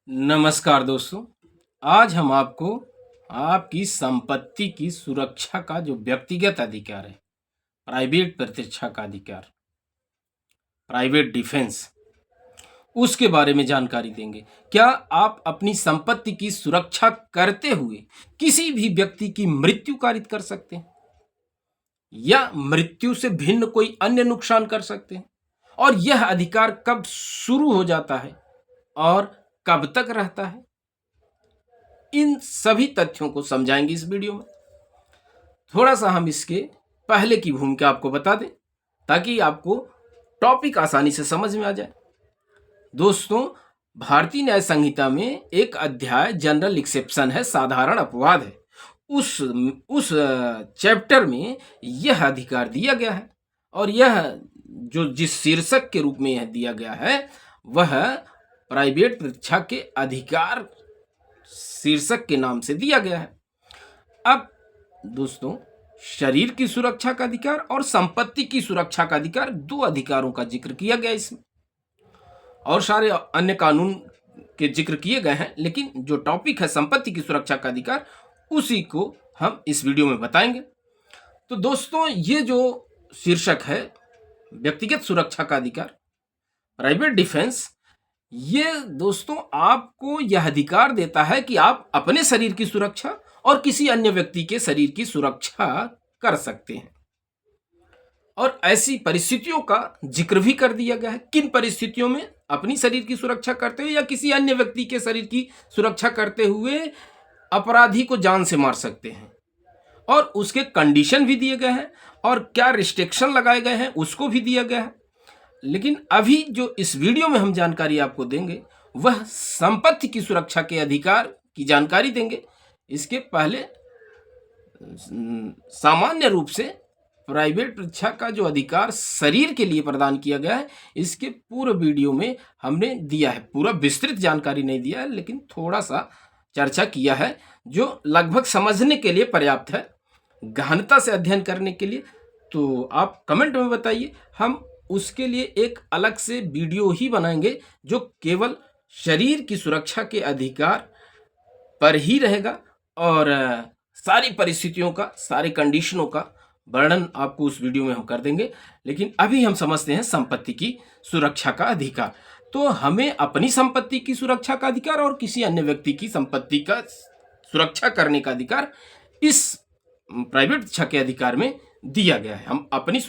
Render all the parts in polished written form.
नमस्कार दोस्तों। आज हम आपको आपकी संपत्ति की सुरक्षा का जो व्यक्तिगत अधिकार है, प्राइवेट प्रतिरक्षा का अधिकार, प्राइवेट डिफेंस, उसके बारे में जानकारी देंगे। क्या आप अपनी संपत्ति की सुरक्षा करते हुए किसी भी व्यक्ति की मृत्यु कारित कर सकते हैं या मृत्यु से भिन्न कोई अन्य नुकसान कर सकते हैं? और यह अधिकार कब शुरू हो जाता है और कब तक रहता है? इन सभी तथ्यों को समझाएंगे इस वीडियो में। थोड़ा सा हम इसके पहले की भूमिका आपको बता दें ताकि आपको टॉपिक आसानी से समझ में आ जाए। दोस्तों, भारतीय न्याय संहिता में एक अध्याय जनरल एक्सेप्शन है, साधारण अपवाद है। उस चैप्टर में यह अधिकार दिया गया है और यह जो जिस शीर्षक के रूप में यह दिया गया है वह प्राइवेट प्रतिरक्षा के अधिकार शीर्षक के नाम से दिया गया है। अब दोस्तों, शरीर की सुरक्षा का अधिकार और संपत्ति की सुरक्षा का अधिकार, दो अधिकारों का जिक्र किया गया इसमें, और सारे अन्य कानून के जिक्र किए गए हैं, लेकिन जो टॉपिक है संपत्ति की सुरक्षा का अधिकार, उसी को हम इस वीडियो में बताएंगे। तो दोस्तों, ये जो शीर्षक है व्यक्तिगत सुरक्षा का अधिकार, प्राइवेट डिफेंस, ये दोस्तों आपको यह अधिकार देता है कि आप अपने शरीर की सुरक्षा और किसी अन्य व्यक्ति के शरीर की सुरक्षा कर सकते हैं। और ऐसी परिस्थितियों का जिक्र भी कर दिया गया है। किन परिस्थितियों में अपनी शरीर की सुरक्षा करते हुए या किसी अन्य व्यक्ति के शरीर की सुरक्षा करते हुए अपराधी को जान से मार सकते हैं, और उसके कंडीशन भी दिए गए हैं और क्या रिस्ट्रिक्शन लगाए गए हैं उसको भी दिया गया है। लेकिन अभी जो इस वीडियो में हम जानकारी आपको देंगे वह संपत्ति की सुरक्षा के अधिकार की जानकारी देंगे। इसके पहले सामान्य रूप से प्राइवेट प्रतिरक्षा का जो अधिकार शरीर के लिए प्रदान किया गया है, इसके पूरे वीडियो में हमने दिया है। पूरा विस्तृत जानकारी नहीं दिया है, लेकिन थोड़ा सा चर्चा किया है जो लगभग समझने के लिए पर्याप्त है, गहनता से अध्ययन करने के लिए। तो आप कमेंट में बताइए, हम उसके लिए एक अलग से वीडियो ही बनाएंगे जो केवल शरीर की सुरक्षा के अधिकार पर ही रहेगा, और सारी परिस्थितियों का, सारे कंडीशनों का वर्णन आपको उस वीडियो में हम कर देंगे। लेकिन अभी हम समझते हैं संपत्ति की सुरक्षा का अधिकार। तो हमें अपनी संपत्ति की सुरक्षा का अधिकार और किसी अन्य व्यक्ति की संपत्ति का सुरक्षा करने का अधिकार इस प्राइवेट प्रतिरक्षा के अधिकार में दिया गया है। हम अपनी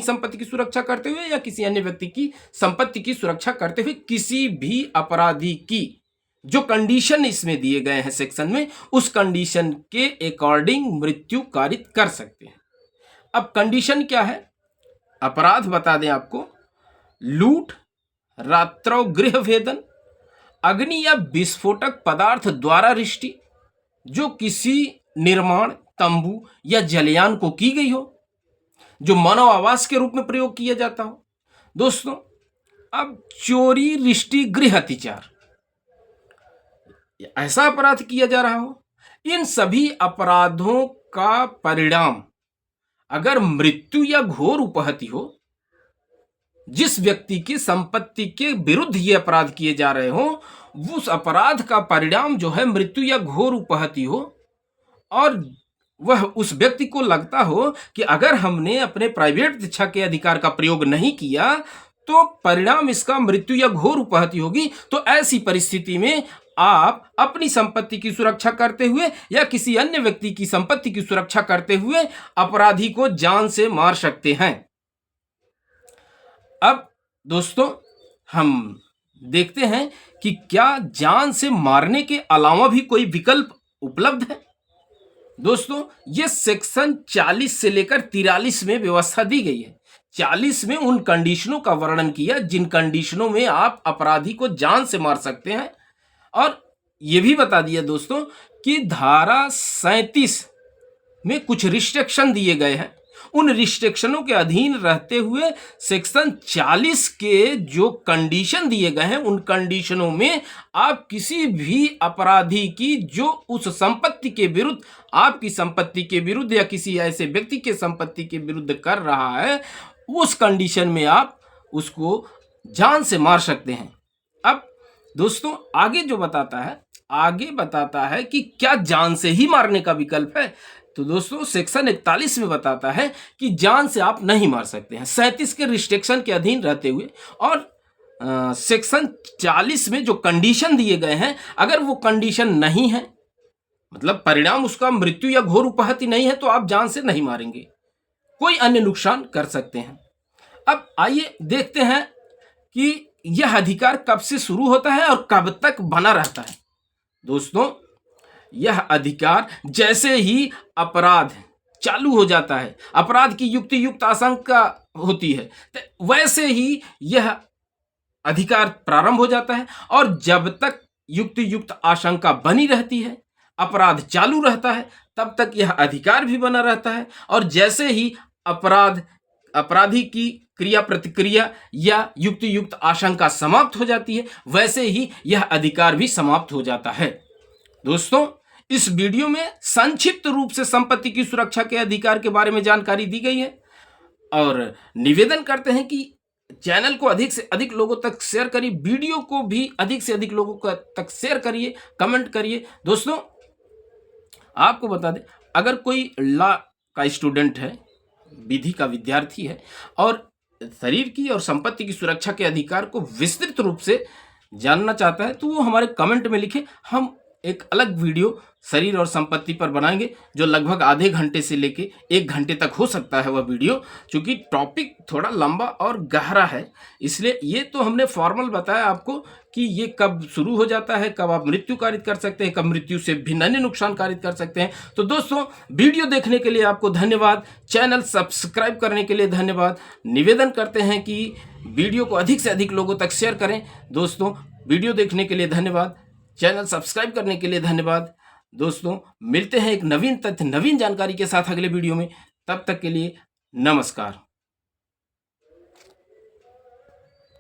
संपत्ति की सुरक्षा करते हुए या किसी अन्य व्यक्ति की संपत्ति की सुरक्षा करते हुए किसी भी अपराधी की जो कंडीशन इसमें दिए गए हैं सेक्शन में, उस कंडीशन के अकॉर्डिंग मृत्यु कारित कर सकते हैं। अब कंडीशन क्या है? अपराध बता दें आपको: लूट, रात्रौ गृह भेदन, अग्नि या विस्फोटक पदार्थ द्वारा रिष्टि जो किसी निर्माण, तंबू या जलयान को की गई हो, जो मानव आवास के रूप में प्रयोग किया जाता हो। दोस्तों, अब चोरी, रिष्टि, गृह अत्याचार, ऐसा अपराध किया जा रहा हो, इन सभी अपराधों का परिणाम अगर मृत्यु या घोर उपहति हो, जिस व्यक्ति की संपत्ति के विरुद्ध ये अपराध किए जा रहे हो, उस अपराध का परिणाम जो है मृत्यु या घोर उपहति हो, और वह उस व्यक्ति को लगता हो कि अगर हमने अपने प्राइवेट प्रतिरक्षा के अधिकार का प्रयोग नहीं किया तो परिणाम इसका मृत्यु या घोर उपहति होगी, तो ऐसी परिस्थिति में आप अपनी संपत्ति की सुरक्षा करते हुए या किसी अन्य व्यक्ति की संपत्ति की सुरक्षा करते हुए अपराधी को जान से मार सकते हैं। अब दोस्तों, हम देखते हैं कि क्या जान से मारने के अलावा भी कोई विकल्प उपलब्ध है। दोस्तों, ये सेक्शन 40 से लेकर 43 में व्यवस्था दी गई है। 40 में उन कंडीशनों का वर्णन किया जिन कंडीशनों में आप अपराधी को जान से मार सकते हैं, और यह भी बता दिया दोस्तों कि धारा 37 में कुछ रिस्ट्रिक्शन दिए गए हैं। उन रिस्ट्रिक्शनों के अधीन रहते हुए सेक्शन 40 के जो कंडीशन दिए गए हैं, उन कंडीशनों में आप किसी भी अपराधी की जो उस संपत्ति के विरुद्ध, आपकी संपत्ति के विरुद्ध या किसी ऐसे व्यक्ति के संपत्ति के विरुद्ध कर रहा है, उस कंडीशन में आप उसको जान से मार सकते हैं। अब दोस्तों आगे जो बताता है, आगे बताता है कि क्या जान से ही मारने का विकल्प है। तो दोस्तों सेक्शन 41 में बताता है कि जान से आप नहीं मार सकते हैं, 37 के रिस्ट्रिक्शन के अधीन रहते हुए। और सेक्शन 40 में जो कंडीशन दिए गए हैं, अगर वो कंडीशन नहीं है, मतलब परिणाम उसका मृत्यु या घोर उपहति नहीं है, तो आप जान से नहीं मारेंगे, कोई अन्य नुकसान कर सकते हैं। अब आइए देखते हैं कि यह अधिकार कब से शुरू होता है और कब तक बना रहता है। दोस्तों यह अधिकार जैसे ही अपराध चालू हो जाता है, अपराध की युक्ति युक्त आशंका होती है, तो वैसे ही यह अधिकार प्रारंभ हो जाता है। और जब तक युक्ति युक्त आशंका बनी रहती है, अपराध चालू रहता है, तब तक यह अधिकार भी बना रहता है। और जैसे ही अपराधी की क्रिया प्रतिक्रिया या युक्ति युक्त आशंका समाप्त हो जाती है, वैसे ही यह अधिकार भी समाप्त हो जाता है। दोस्तों इस वीडियो में संक्षिप्त रूप से संपत्ति की सुरक्षा के अधिकार के बारे में जानकारी दी गई है। और निवेदन करते हैं कि चैनल को अधिक से अधिक लोगों तक शेयर करिए, वीडियो को भी अधिक से अधिक लोगों तक शेयर करिए, कमेंट करिए। दोस्तों आपको बता दें, अगर कोई लॉ का स्टूडेंट है, विधि का विद्यार्थी है, और शरीर की और संपत्ति की सुरक्षा के अधिकार को विस्तृत रूप से जानना चाहता है, तो वो हमारे कमेंट में लिखे। हम एक अलग वीडियो शरीर और संपत्ति पर बनाएंगे, जो लगभग आधे घंटे से लेके 1 घंटे तक हो सकता है वह वीडियो, क्योंकि टॉपिक थोड़ा लंबा और गहरा है। इसलिए ये तो हमने फॉर्मल बताया आपको कि ये कब शुरू हो जाता है, कब आप मृत्यु कारित कर सकते हैं, कब मृत्यु से भिन्न अन्य नुकसान कारित कर सकते हैं। तो दोस्तों वीडियो देखने के लिए आपको धन्यवाद, चैनल सब्सक्राइब करने के लिए धन्यवाद। निवेदन करते हैं कि वीडियो को अधिक से अधिक लोगों तक शेयर करें। दोस्तों वीडियो देखने के लिए धन्यवाद, चैनल सब्सक्राइब करने के लिए धन्यवाद। दोस्तों मिलते हैं एक नवीन तथ्य, नवीन जानकारी के साथ अगले वीडियो में। तब तक के लिए नमस्कार।